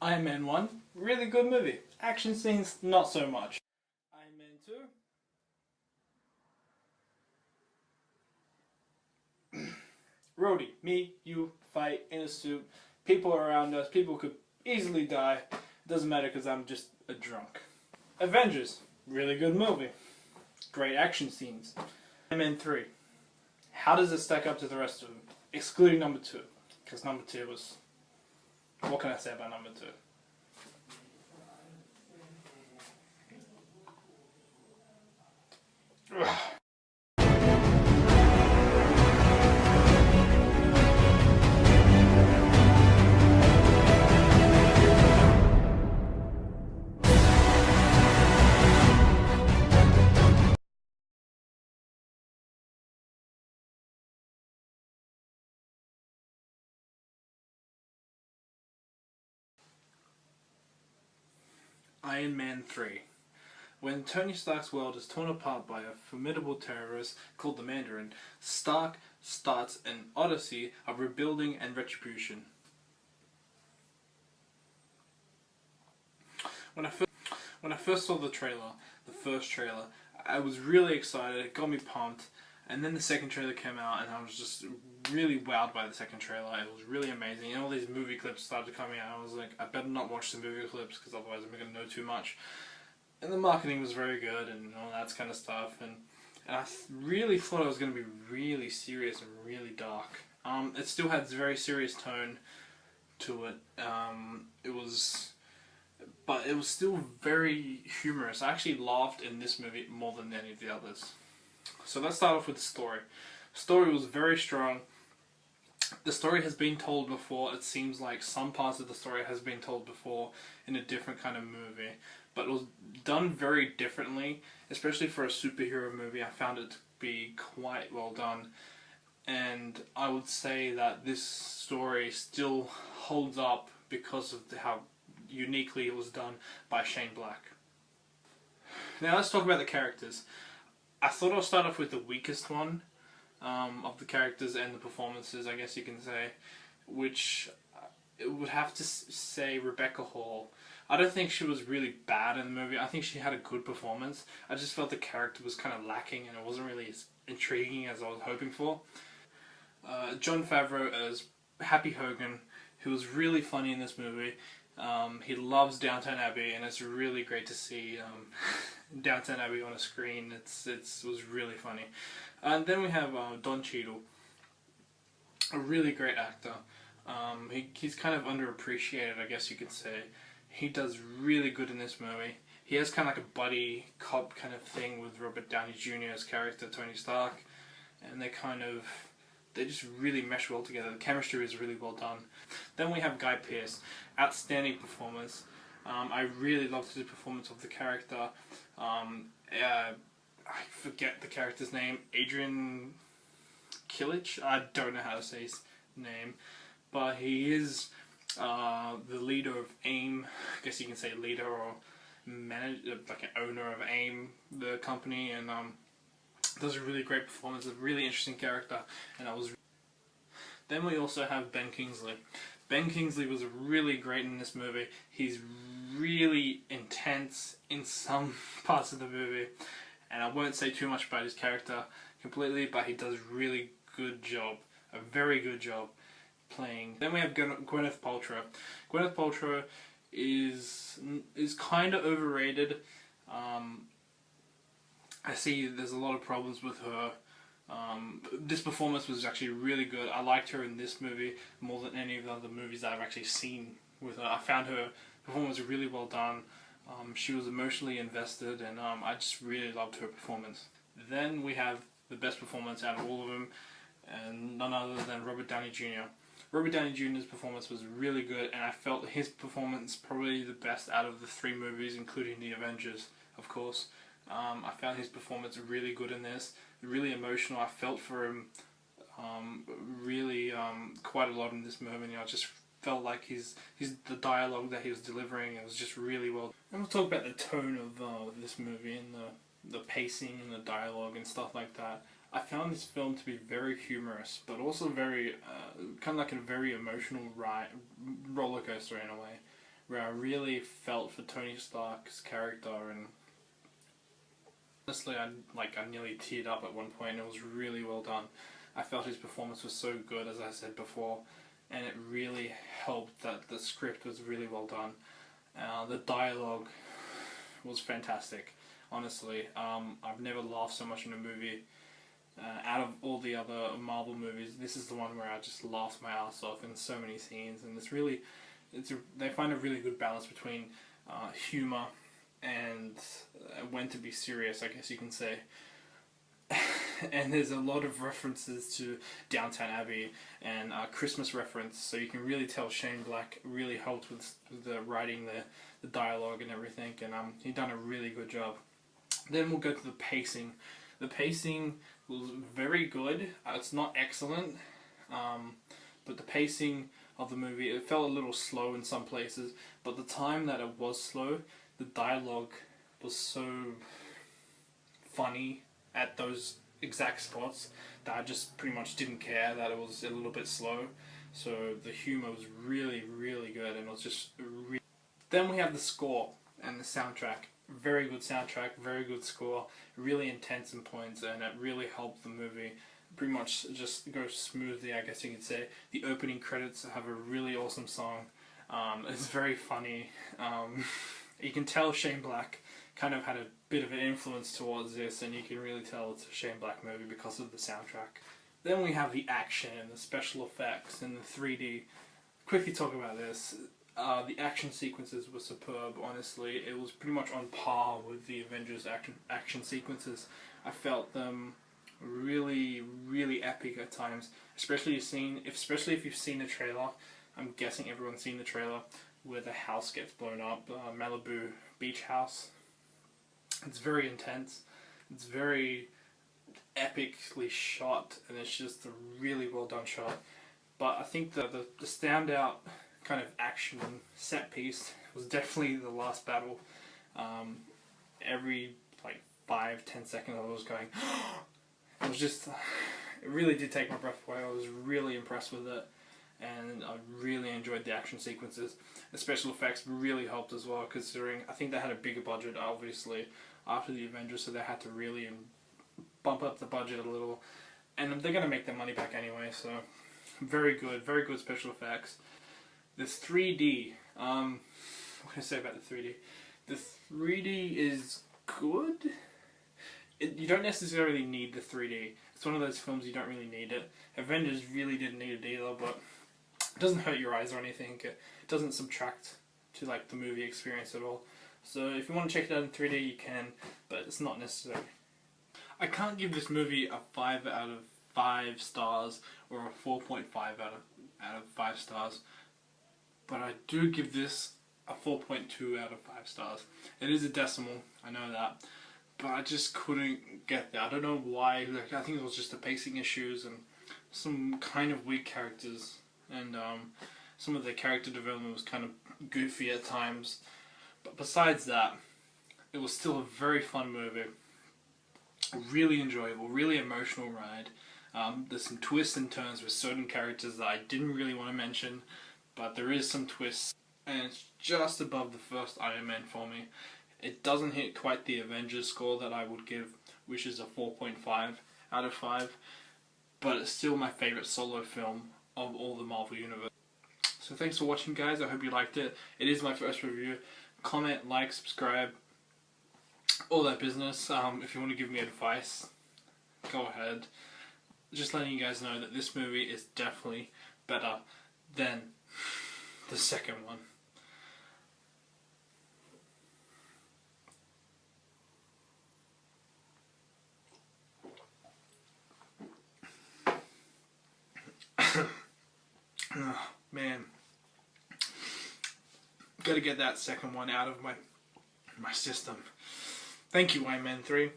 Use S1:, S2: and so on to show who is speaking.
S1: Iron Man 1, really good movie. Action scenes, not so much. Iron Man 2, Rhodey, me, you, fight in a suit, people around us, people could easily die. Doesn't matter because I'm just a drunk. Avengers, really good movie. Great action scenes. Iron Man 3, how does it stack up to the rest of them? Excluding number 2, because number 2 was... What can I say about number 2? Iron Man 3. When Tony Stark's world is torn apart by a formidable terrorist called the Mandarin, Stark starts an odyssey of rebuilding and retribution. When I first saw the first trailer, I was really excited, it got me pumped, and then the second trailer came out and I was just really wowed by the second trailer. It was really amazing, and all these movie clips started coming out. I was like, I better not watch the movie clips because otherwise I'm going to know too much. And the marketing was very good and all that kind of stuff, and I really thought it was going to be really serious and really dark. It still had a very serious tone to it. But it was still very humorous. I actually laughed in this movie more than any of the others. So let's start off with the story. The story was very strong. The story has been told before. It seems like some parts of the story has been told before in a different kind of movie. But it was done very differently, especially for a superhero movie. I found it to be quite well done. And I would say that this story still holds up because of how uniquely it was done by Shane Black. Now let's talk about the characters. I thought I'll start off with the weakest one of the characters and the performances, I guess you can say, which it would have to say Rebecca Hall. I don't think she was really bad in the movie. I think she had a good performance. I just felt the character was kind of lacking and it wasn't really as intriguing as I was hoping for. Jon Favreau as Happy Hogan, who was really funny in this movie. He loves Downton Abbey, and it's really great to see Downton Abbey on a screen. It was really funny. And then we have Don Cheadle, a really great actor. He's kind of underappreciated, I guess you could say. He does really good in this movie. He has kind of like a buddy cop kind of thing with Robert Downey Jr.'s character, Tony Stark, and they just really mesh well together. The chemistry is really well done. Then we have Guy Pearce. Outstanding performance. I really loved the performance of the character. I forget the character's name. Adrian Kilich? I don't know how to say his name. But he is the leader of AIM. I guess you can say leader or manager, like an owner of AIM, the company, and does a really great performance, a really interesting character, and Then we also have Ben Kingsley. Ben Kingsley was really great in this movie. He's really intense in some parts of the movie, and I won't say too much about his character completely, but he does a really good job, a very good job playing. Then we have Gwyneth Paltrow. Gwyneth Paltrow is kind of overrated. I see there's a lot of problems with her. This performance was actually really good. I liked her in this movie more than any of the other movies that I've actually seen with her. I found her performance really well done. She was emotionally invested, and I just really loved her performance. Then we have the best performance out of all of them, and none other than Robert Downey Jr. Robert Downey Jr.'s performance was really good, and I felt his performance probably the best out of the 3 movies, including the Avengers, of course. I found his performance really good in this, really emotional. I felt for him really quite a lot in this moment. I just felt like the dialogue that he was delivering, it was just really well. And we'll talk about the tone of this movie and the pacing and the dialogue and stuff like that. I found this film to be very humorous, but also very kind of like a very emotional roller coaster in a way. where I really felt for Tony Stark's character, and honestly, I nearly teared up at one point. It was really well done. I felt his performance was so good, as I said before, and it really helped that the script was really well done. The dialogue was fantastic. Honestly, I've never laughed so much in a movie. Out of all the other Marvel movies, this is the one where I just laughed my ass off in so many scenes, and they find a really good balance between humor and when to be serious, I guess you can say. And there's a lot of references to Downton Abbey and Christmas reference, so you can really tell Shane Black really helped with the writing, the dialogue and everything, and he done a really good job. Then we'll go to the pacing. The pacing was very good. It's not excellent, but the pacing of the movie, it felt a little slow in some places, but the time that it was slow, the dialogue was so funny at those exact spots that I just pretty much didn't care that it was a little bit slow. So the humor was really, really good, and it was just really... Then we have the score and the soundtrack. Very good soundtrack, very good score, really intense in points, and it really helped the movie pretty much just go smoothly, I guess you could say. The opening credits have a really awesome song. It's very funny. You can tell Shane Black kind of had a bit of an influence towards this, and you can really tell it's a Shane Black movie because of the soundtrack. Then we have the action and the special effects and the 3D. Quickly talk about this. The action sequences were superb, honestly. It was pretty much on par with the Avengers action sequences. I felt them really, really epic at times. Especially if you've seen the trailer. I'm guessing everyone's seen the trailer where the house gets blown up, Malibu beach house. It's very intense. It's very epically shot, and it's just a really well done shot. But I think the standout kind of action set piece was definitely the last battle. Every like 5-10 seconds I was going it was just it really did take my breath away. I was really impressed with it, and I really enjoyed the action sequences. The special effects really helped as well, considering I think they had a bigger budget obviously after the Avengers, so they had to really bump up the budget a little, and they're going to make their money back anyway, so very good special effects. This 3D, what can I say about the 3D? The 3D is good. You don't necessarily need the 3D. It's one of those films you don't really need it. Avengers really didn't need it either, but it doesn't hurt your eyes or anything. It doesn't subtract to like the movie experience at all. So if you want to check it out in 3D, you can, but it's not necessary. I can't give this movie a 5 out of 5 stars or a 4.5 out of 5 stars. But I do give this a 4.2 out of 5 stars. It is a decimal, I know that, but I just couldn't get there. I don't know why. Like, I think it was just the pacing issues and some kind of weak characters, and some of the character development was kind of goofy at times. But besides that, it was still a very fun movie. Really enjoyable, really emotional ride. There's some twists and turns with certain characters that I didn't really want to mention, but there is some twists, and it's just above the first Iron Man for me. It doesn't hit quite the Avengers score that I would give, which is a 4.5 out of 5, but it's still my favourite solo film of all the Marvel Universe. So thanks for watching, guys. I hope you liked it. It is my first review. Comment, like, subscribe, all that business. If you want to give me advice, go ahead. Just letting you guys know that this movie is definitely better than the second one. Oh, man. Gotta get that second one out of my system. Thank you, Iron Man 3.